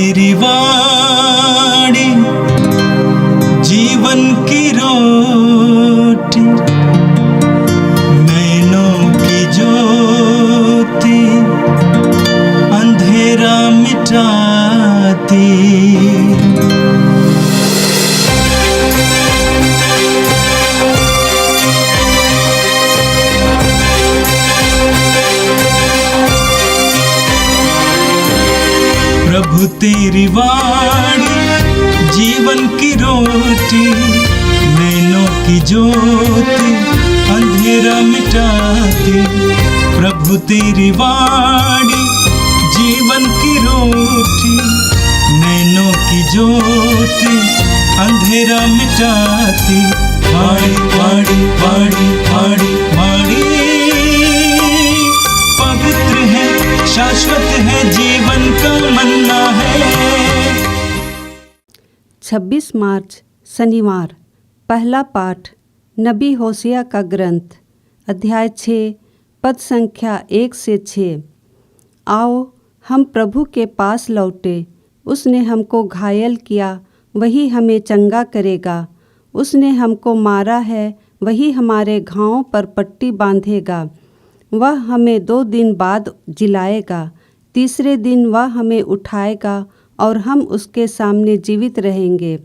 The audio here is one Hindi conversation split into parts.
तेरी वाणी जीवन की रोटी, नैनों की ज्योति अंधेरा मिटाती। प्रभु तेरी वाणी जीवन की रोटी, नैनों की ज्योति अंधेरा मिटाती। प्रभु तेरी वाणी जीवन की रोटी, नैनों की ज्योति अंधेरा मिटाती। वाणी वाणी वाणी वाणी वाणी पवित्र है, शाश्वत है, जीवन का मन्ना है। 26 मार्च शनिवार। पहला पाठ नबी होसिया का ग्रंथ, अध्याय 6, पद संख्या 1 से 6। आओ हम प्रभु के पास लौटे, उसने हमको घायल किया, वही हमें चंगा करेगा। उसने हमको मारा है, वही हमारे घावों पर पट्टी बांधेगा। वह हमें 2 दिन बाद जिलाएगा, तीसरे दिन वह हमें उठाएगा और हम उसके सामने जीवित रहेंगे।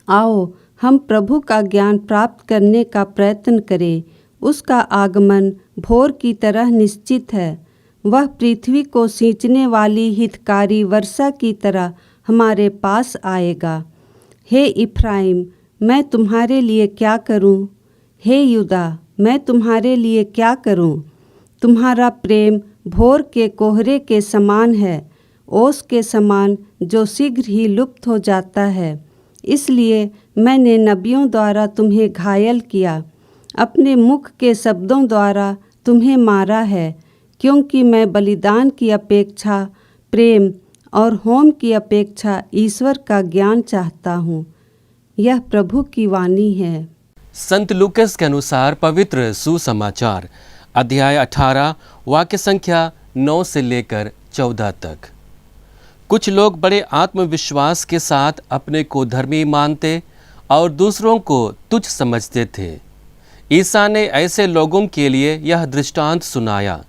आओ हम प्रभु का ज्ञान प्राप्त करने का प्रयत्न करें। उसका आगमन भोर की तरह निश्चित है। वह पृथ्वी को सींचने वाली हितकारी वर्षा की तरह हमारे पास आएगा। हे इफ्राइम, मैं तुम्हारे लिए क्या करूं? हे यूदा, मैं तुम्हारे लिए क्या करूं? तुम्हारा प्रेम भोर के कोहरे के समान है, ओस के समान जो शीघ्र ही लुप्त हो जाता है। इसलिए मैंने नबियों द्वारा तुम्हें घायल किया, अपने मुख के शब्दों द्वारा तुम्हें मारा है, क्योंकि मैं बलिदान की अपेक्षा प्रेम और होम की अपेक्षा ईश्वर का ज्ञान चाहता हूँ। यह प्रभु की वाणी है। संत लूकस के अनुसार पवित्र सुसमाचार अध्याय 18 वाक्य संख्या 9 से लेकर 14 तक। कुछ लोग बड़े आत्मविश्वास के साथ अपने को धर्मी मानते और दूसरों को तुच्छ समझते थे। ईसा ने ऐसे लोगों के लिए यह दृष्टांत सुनाया।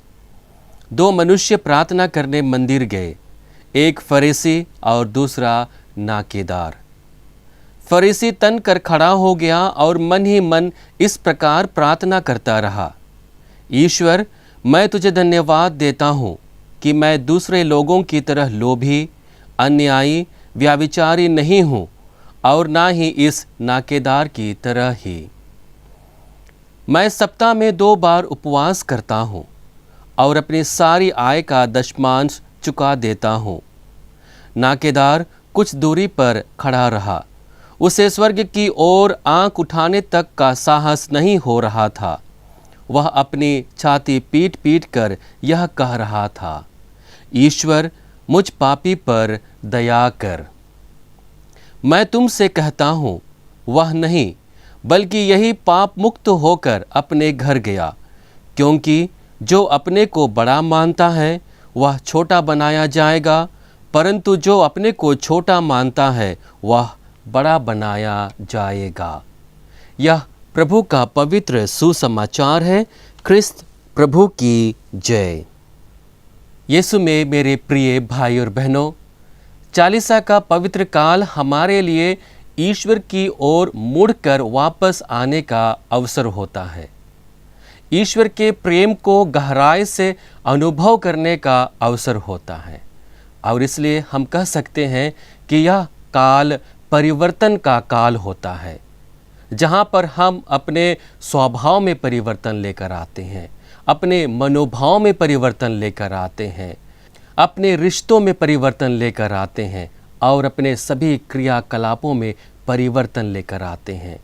2 मनुष्य प्रार्थना करने मंदिर गए, एक फरीसी और दूसरा नाकेदार। फरीसी तन कर खड़ा हो गया और मन ही मन इस प्रकार प्रार्थना करता रहा, ईश्वर, मैं तुझे धन्यवाद देता हूँ कि मैं दूसरे लोगों की तरह लोभी, अन्यायी, व्यभिचारी नहीं हूँ और ना ही इस नाकेदार की तरह ही। मैं सप्ताह में 2 बार उपवास करता हूँ और अपनी सारी आय का दशमांश चुका देता हूँ। नाकेदार कुछ दूरी पर खड़ा रहा, उसे स्वर्ग की ओर आंख उठाने तक का साहस नहीं हो रहा था। वह अपनी छाती पीट पीट कर यह कह रहा था, ईश्वर, मुझ पापी पर दया कर। मैं तुमसे कहता हूँ, वह नहीं, बल्कि यही पाप मुक्त होकर अपने घर गया, क्योंकि जो अपने को बड़ा मानता है वह छोटा बनाया जाएगा, परंतु जो अपने को छोटा मानता है वह बड़ा बनाया जाएगा। यह प्रभु का पवित्र सुसमाचार है। ख्रिस्त प्रभु की जय। यीशु में मेरे प्रिय भाई और बहनों, चालीसा का पवित्र काल हमारे लिए ईश्वर की ओर मुड़कर वापस आने का अवसर होता है। ईश्वर के प्रेम को गहराई से अनुभव करने का अवसर होता है और इसलिए हम कह सकते हैं कि यह काल परिवर्तन का काल होता है, जहाँ पर हम अपने स्वभाव में परिवर्तन लेकर आते हैं, अपने मनोभाव में परिवर्तन लेकर आते हैं, अपने रिश्तों में परिवर्तन लेकर आते हैं और अपने सभी क्रियाकलापों में परिवर्तन लेकर आते हैं।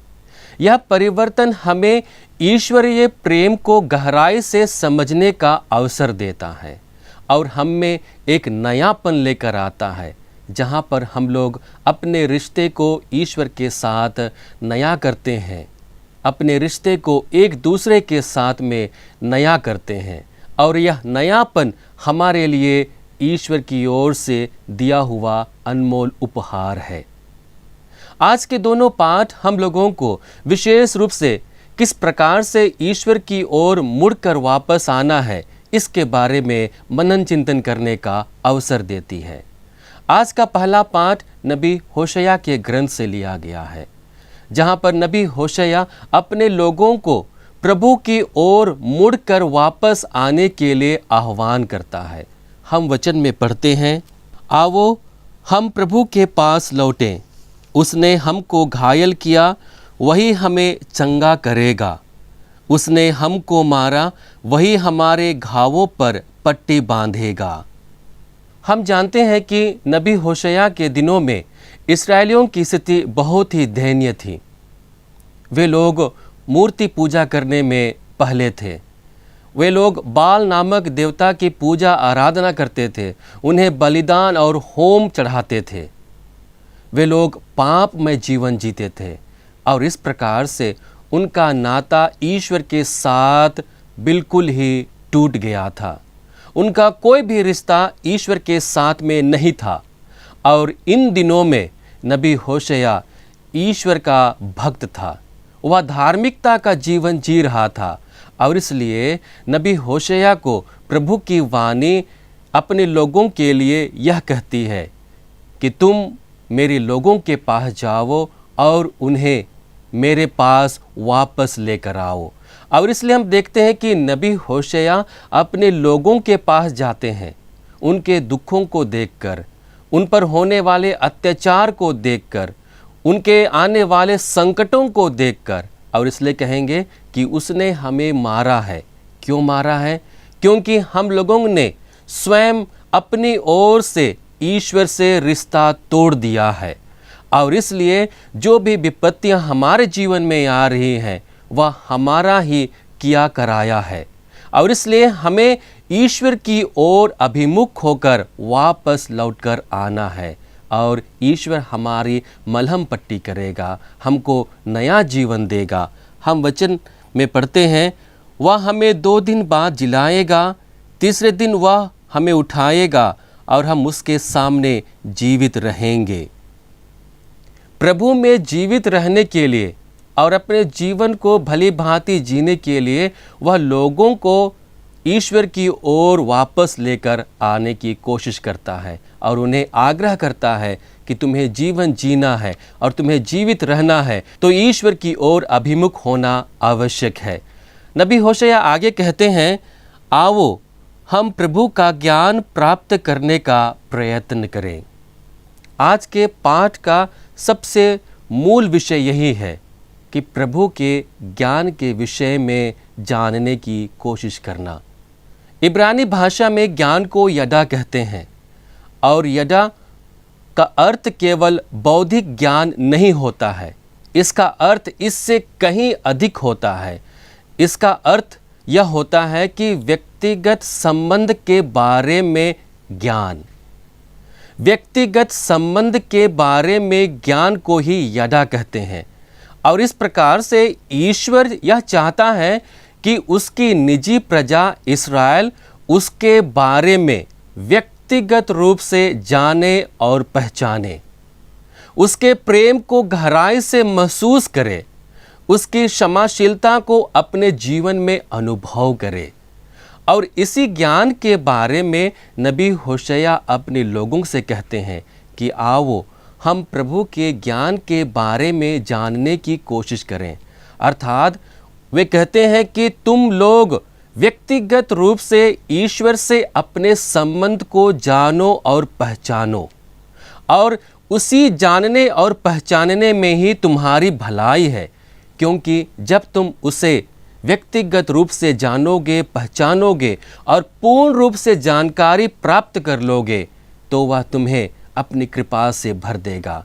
यह परिवर्तन हमें ईश्वरीय प्रेम को गहराई से समझने का अवसर देता है और हम में एक नयापन लेकर आता है, जहाँ पर हम लोग अपने रिश्ते को ईश्वर के साथ नया करते हैं, अपने रिश्ते को एक दूसरे के साथ में नया करते हैं और यह नयापन हमारे लिए ईश्वर की ओर से दिया हुआ अनमोल उपहार है। आज के दोनों पाठ हम लोगों को विशेष रूप से किस प्रकार से ईश्वर की ओर मुड़कर वापस आना है, इसके बारे में मनन चिंतन करने का अवसर देती है। आज का पहला पाठ नबी होशया के ग्रंथ से लिया गया है, जहाँ पर नबी होशया अपने लोगों को प्रभु की ओर मुड़कर वापस आने के लिए आह्वान करता है। हम वचन में पढ़ते हैं, आओ हम प्रभु के पास लौटें, उसने हमको घायल किया, वही हमें चंगा करेगा। उसने हमको मारा, वही हमारे घावों पर पट्टी बांधेगा। हम जानते हैं कि नबी होशया के दिनों में इस्राएलियों की स्थिति बहुत ही दयनीय थी। वे लोग मूर्ति पूजा करने में पहले थे। वे लोग बाल नामक देवता की पूजा आराधना करते थे, उन्हें बलिदान और होम चढ़ाते थे। वे लोग पाप में जीवन जीते थे और इस प्रकार से उनका नाता ईश्वर के साथ बिल्कुल ही टूट गया था। उनका कोई भी रिश्ता ईश्वर के साथ में नहीं था। और इन दिनों में नबी होशया ईश्वर का भक्त था, वह धार्मिकता का जीवन जी रहा था और इसलिए नबी होशया को प्रभु की वाणी अपने लोगों के लिए यह कहती है कि तुम मेरे लोगों के पास जाओ और उन्हें मेरे पास वापस लेकर आओ। और इसलिए हम देखते हैं कि नबी होशया अपने लोगों के पास जाते हैं, उनके दुखों को देखकर, उन पर होने वाले अत्याचार को देखकर, उनके आने वाले संकटों को देखकर, और इसलिए कहेंगे कि उसने हमें मारा है। क्यों मारा है? क्योंकि हम लोगों ने स्वयं अपनी ओर से ईश्वर से रिश्ता तोड़ दिया है और इसलिए जो भी विपत्तियां हमारे जीवन में आ रही हैं वह हमारा ही किया कराया है और इसलिए हमें ईश्वर की ओर अभिमुख होकर वापस लौटकर आना है और ईश्वर हमारी मलहम पट्टी करेगा, हमको नया जीवन देगा। हम वचन में पढ़ते हैं, वह हमें 2 दिन बाद जिलाएगा, तीसरे दिन वह हमें उठाएगा और हम उसके सामने जीवित रहेंगे। प्रभु में जीवित रहने के लिए और अपने जीवन को भली भांति जीने के लिए वह लोगों को ईश्वर की ओर वापस लेकर आने की कोशिश करता है और उन्हें आग्रह करता है कि तुम्हें जीवन जीना है और तुम्हें जीवित रहना है तो ईश्वर की ओर अभिमुख होना आवश्यक है। नबी होशया आगे कहते हैं, आओ हम प्रभु का ज्ञान प्राप्त करने का प्रयत्न करें। आज के पाठ का सबसे मूल विषय यही है कि प्रभु के ज्ञान के विषय में जानने की कोशिश करना। इब्रानी भाषा में ज्ञान को यदा कहते हैं और यदा का अर्थ केवल बौद्धिक ज्ञान नहीं होता है, इसका अर्थ इससे कहीं अधिक होता है। इसका अर्थ यह होता है कि व्यक्तिगत संबंध के बारे में ज्ञान, व्यक्तिगत संबंध के बारे में ज्ञान को ही यदा कहते हैं और इस प्रकार से ईश्वर यह चाहता है कि उसकी निजी प्रजा इस्राएल उसके बारे में व्यक्तिगत रूप से जाने और पहचाने, उसके प्रेम को गहराई से महसूस करे, उसकी क्षमाशीलता को अपने जीवन में अनुभव करे। और इसी ज्ञान के बारे में नबी होशया अपने लोगों से कहते हैं कि आओ हम प्रभु के ज्ञान के बारे में जानने की कोशिश करें। अर्थात वे कहते हैं कि तुम लोग व्यक्तिगत रूप से ईश्वर से अपने संबंध को जानो और पहचानो और उसी जानने और पहचानने में ही तुम्हारी भलाई है, क्योंकि जब तुम उसे व्यक्तिगत रूप से जानोगे, पहचानोगे और पूर्ण रूप से जानकारी प्राप्त कर लोगे तो वह तुम्हें अपनी कृपा से भर देगा।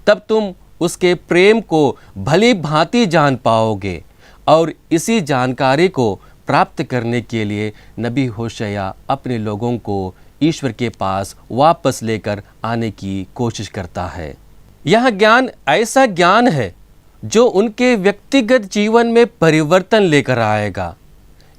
तब तुम उसके प्रेम को भली भांति जान पाओगे और इसी जानकारी को प्राप्त करने के लिए नबी होशया अपने लोगों को ईश्वर के पास वापस लेकर आने की कोशिश करता है। यह ज्ञान ऐसा ज्ञान है जो उनके व्यक्तिगत जीवन में परिवर्तन लेकर आएगा।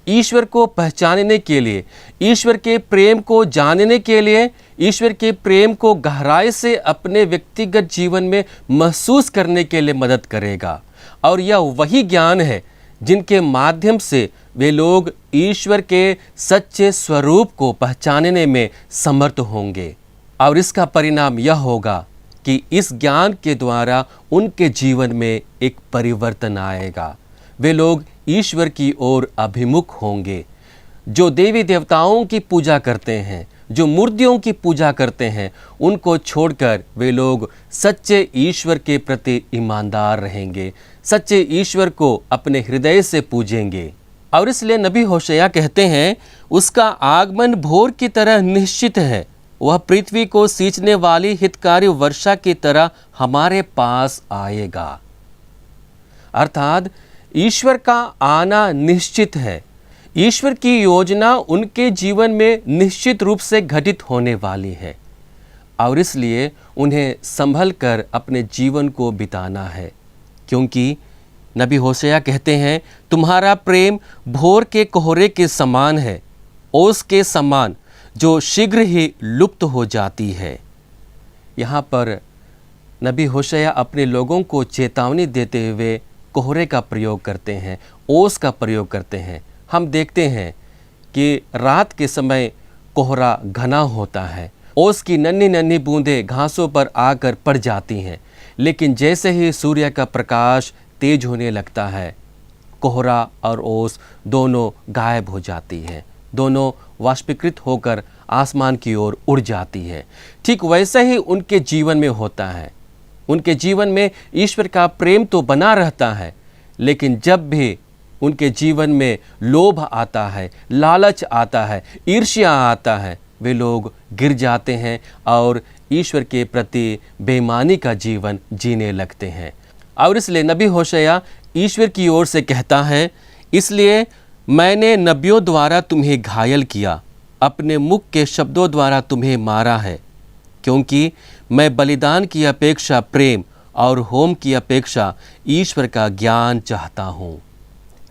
ईश्वर को पहचानने के लिए, ईश्वर के प्रेम को जानने के लिए, ईश्वर के प्रेम को गहराई से अपने व्यक्तिगत जीवन में महसूस करने के लिए मदद करेगा। और यह वही ज्ञान है जिनके माध्यम से वे लोग ईश्वर के सच्चे स्वरूप को पहचानने में समर्थ होंगे। और इसका परिणाम यह होगा कि इस ज्ञान के द्वारा उनके जीवन में एक परिवर्तन आएगा। वे लोग ईश्वर की ओर अभिमुख होंगे। जो देवी देवताओं की पूजा करते हैं, जो मूर्तियों की पूजा करते हैं, उनको छोड़कर वे लोग सच्चे ईश्वर के प्रति ईमानदार रहेंगे, सच्चे ईश्वर को अपने हृदय से पूजेंगे। और इसलिए नबी होशया कहते हैं, उसका आगमन भोर की तरह निश्चित है, वह पृथ्वी को सींचने वाली हितकारी वर्षा की तरह हमारे पास आएगा। अर्थात ईश्वर का आना निश्चित है। ईश्वर की योजना उनके जीवन में निश्चित रूप से घटित होने वाली है और इसलिए उन्हें संभल कर अपने जीवन को बिताना है, क्योंकि नबी होशया कहते हैं, तुम्हारा प्रेम भोर के कोहरे के समान है, ओस के समान जो शीघ्र ही लुप्त हो जाती है। यहाँ पर नबी होशया अपने लोगों को चेतावनी देते हुए कोहरे का प्रयोग करते हैं, ओस का प्रयोग करते हैं। हम देखते हैं कि रात के समय कोहरा घना होता है, ओस की नन्ही नन्ही बूंदें घासों पर आकर पड़ जाती हैं, लेकिन जैसे ही सूर्य का प्रकाश तेज होने लगता है, कोहरा और ओस दोनों गायब हो जाती है, दोनों वाष्पीकृत होकर आसमान की ओर उड़ जाती है। ठीक वैसे ही उनके जीवन में होता है। उनके जीवन में ईश्वर का प्रेम तो बना रहता है, लेकिन जब भी उनके जीवन में लोभ आता है, लालच आता है, ईर्ष्या आता है, वे लोग गिर जाते हैं और ईश्वर के प्रति बेईमानी का जीवन जीने लगते हैं। और इसलिए नबी होशया ईश्वर की ओर से कहता है, इसलिए मैंने नबियों द्वारा तुम्हें घायल किया, अपने मुख के शब्दों द्वारा तुम्हें मारा है, क्योंकि मैं बलिदान की अपेक्षा प्रेम और होम की अपेक्षा ईश्वर का ज्ञान चाहता हूँ।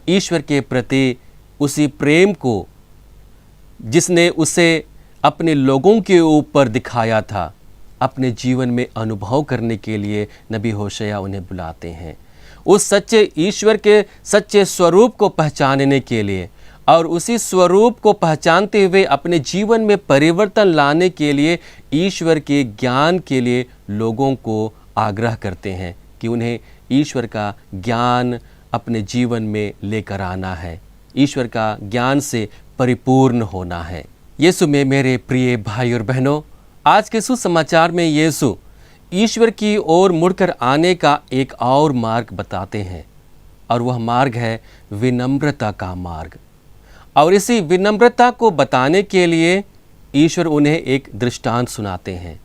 ईश्वर के प्रति उसी प्रेम को जिसने उसे अपने लोगों के ऊपर दिखाया था, अपने जीवन में अनुभव करने के लिए नबी होशया उन्हें बुलाते हैं। उस सच्चे ईश्वर के सच्चे स्वरूप को पहचानने के लिए और उसी स्वरूप को पहचानते हुए अपने जीवन में परिवर्तन लाने के लिए ईश्वर के ज्ञान के लिए लोगों को आग्रह करते हैं कि उन्हें ईश्वर का ज्ञान अपने जीवन में लेकर आना है, ईश्वर का ज्ञान से परिपूर्ण होना है। यीशु में मेरे प्रिय भाई और बहनों, आज के सुसमाचार में यीशु ईश्वर की ओर मुड़कर आने का एक और मार्ग बताते हैं और वह मार्ग है विनम्रता का मार्ग। और इसी विनम्रता को बताने के लिए ईश्वर उन्हें एक दृष्टांत सुनाते हैं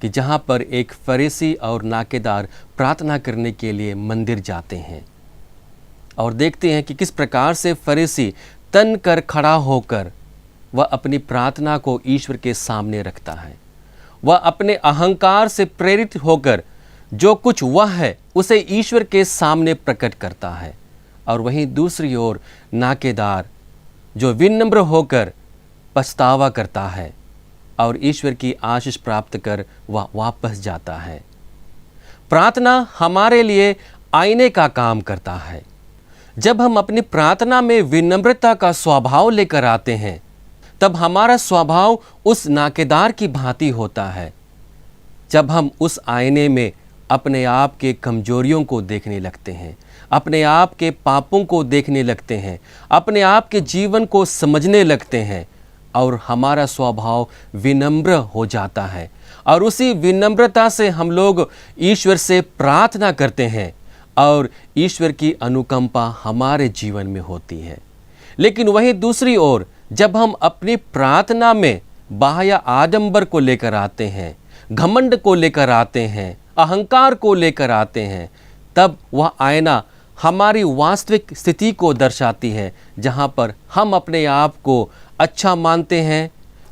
कि जहाँ पर एक फरीसी और नाकेदार प्रार्थना करने के लिए मंदिर जाते हैं और देखते हैं कि किस प्रकार से फरीसी तन कर खड़ा होकर वह अपनी प्रार्थना को ईश्वर के सामने रखता है। वह अपने अहंकार से प्रेरित होकर जो कुछ वह है उसे ईश्वर के सामने प्रकट करता है। और वहीं दूसरी ओर नाकेदार जो विनम्र होकर पछतावा करता है और ईश्वर की आशीष प्राप्त कर वह वापस जाता है। प्रार्थना हमारे लिए आईने का काम करता है। जब हम अपनी प्रार्थना में विनम्रता का स्वभाव लेकर आते हैं, तब हमारा स्वभाव उस नाकेदार की भांति होता है। जब हम उस आईने में अपने आप के कमजोरियों को देखने लगते हैं, अपने आप के पापों को देखने लगते हैं, अपने आप के जीवन को समझने लगते हैं और हमारा स्वभाव विनम्र हो जाता है और उसी विनम्रता से हम लोग ईश्वर से प्रार्थना करते हैं और ईश्वर की अनुकंपा हमारे जीवन में होती है। लेकिन वहीं दूसरी ओर जब हम अपनी प्रार्थना में बाह्य आडंबर को लेकर आते हैं, घमंड को लेकर आते हैं, अहंकार को लेकर आते हैं, तब वह आईना हमारी वास्तविक स्थिति को दर्शाती है, जहाँ पर हम अपने आप को अच्छा मानते हैं,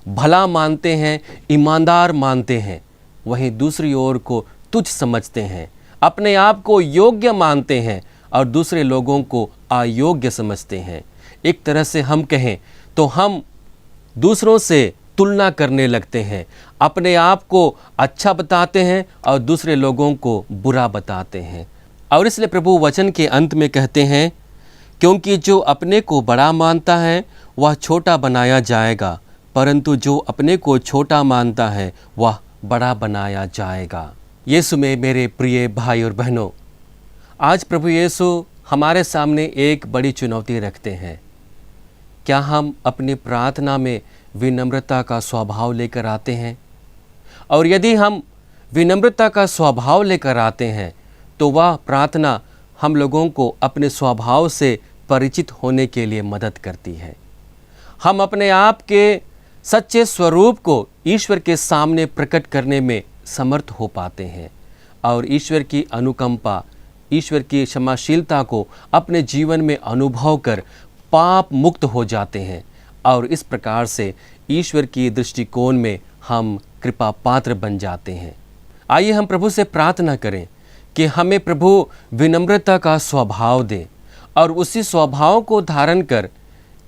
भला मानते हैं, ईमानदार मानते हैं, वहीं दूसरी ओर को तुच्छ समझते हैं, अपने आप को योग्य मानते हैं और दूसरे लोगों को अयोग्य समझते हैं। एक तरह से हम कहें तो हम दूसरों से तुलना करने लगते हैं, अपने आप को अच्छा बताते हैं और दूसरे लोगों को बुरा बताते हैं। और इसलिए प्रभु वचन के अंत में कहते हैं, क्योंकि जो अपने को बड़ा मानता है वह छोटा बनाया जाएगा, परंतु जो अपने को छोटा मानता है वह बड़ा बनाया जाएगा। यीशु में मेरे प्रिय भाई और बहनों, आज प्रभु यीशु हमारे सामने एक बड़ी चुनौती रखते हैं। क्या हम अपनी प्रार्थना में विनम्रता का स्वभाव लेकर आते हैं? और यदि हम विनम्रता का स्वभाव लेकर आते हैं तो वह प्रार्थना हम लोगों को अपने स्वभाव से परिचित होने के लिए मदद करती है। हम अपने आप के सच्चे स्वरूप को ईश्वर के सामने प्रकट करने में समर्थ हो पाते हैं और ईश्वर की अनुकंपा, ईश्वर की क्षमाशीलता को अपने जीवन में अनुभव कर पाप मुक्त हो जाते हैं और इस प्रकार से ईश्वर की दृष्टिकोण में हम कृपा पात्र बन जाते हैं। आइए हम प्रभु से प्रार्थना करें कि हमें प्रभु विनम्रता का स्वभाव दे और उसी स्वभाव को धारण कर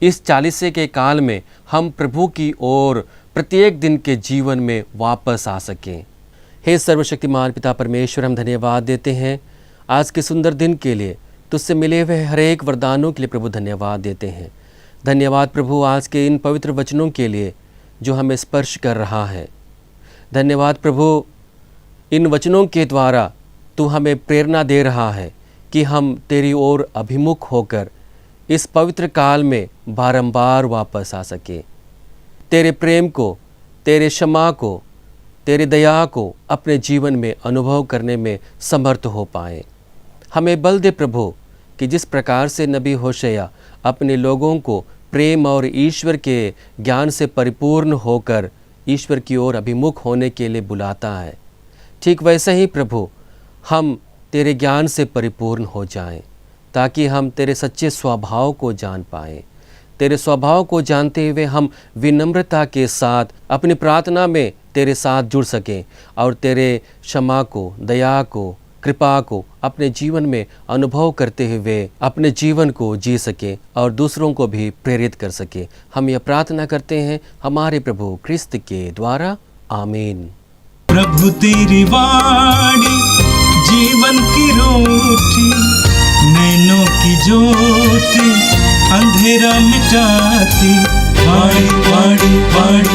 इस 40 के काल में हम प्रभु की ओर प्रत्येक दिन के जीवन में वापस आ सकें। हे सर्वशक्तिमान पिता परमेश्वर, हम धन्यवाद देते हैं आज के सुंदर दिन के लिए, तुझसे मिले हुए हर एक वरदानों के लिए प्रभु धन्यवाद देते हैं। धन्यवाद प्रभु आज के इन पवित्र वचनों के लिए जो हमें स्पर्श कर रहा है। धन्यवाद प्रभु इन वचनों के द्वारा तू हमें प्रेरणा दे रहा है कि हम तेरी ओर अभिमुख होकर इस पवित्र काल में बारंबार वापस आ सके, तेरे प्रेम को, तेरे क्षमा को, तेरे दया को अपने जीवन में अनुभव करने में समर्थ हो पाए। हमें बल दे प्रभु कि जिस प्रकार से नबी होशैया अपने लोगों को प्रेम और ईश्वर के ज्ञान से परिपूर्ण होकर ईश्वर की ओर अभिमुख होने के लिए बुलाता है, ठीक वैसे ही प्रभु हम तेरे ज्ञान से परिपूर्ण हो जाएं, ताकि हम तेरे सच्चे स्वभाव को जान पाएं। तेरे स्वभाव को जानते हुए हम विनम्रता के साथ अपनी प्रार्थना में तेरे साथ जुड़ सकें और तेरे क्षमा को, दया को, कृपा को अपने जीवन में अनुभव करते हुए अपने जीवन को जी सके और दूसरों को भी प्रेरित कर सके। हम यह प्रार्थना करते हैं हमारे प्रभु ख्रिस्त के द्वारा, आमीन। प्रभु तेरी वाणी जीवन की रोटी, नैनों की ज्योति अंधेरा मिटाती। वाणी वाणी वाणी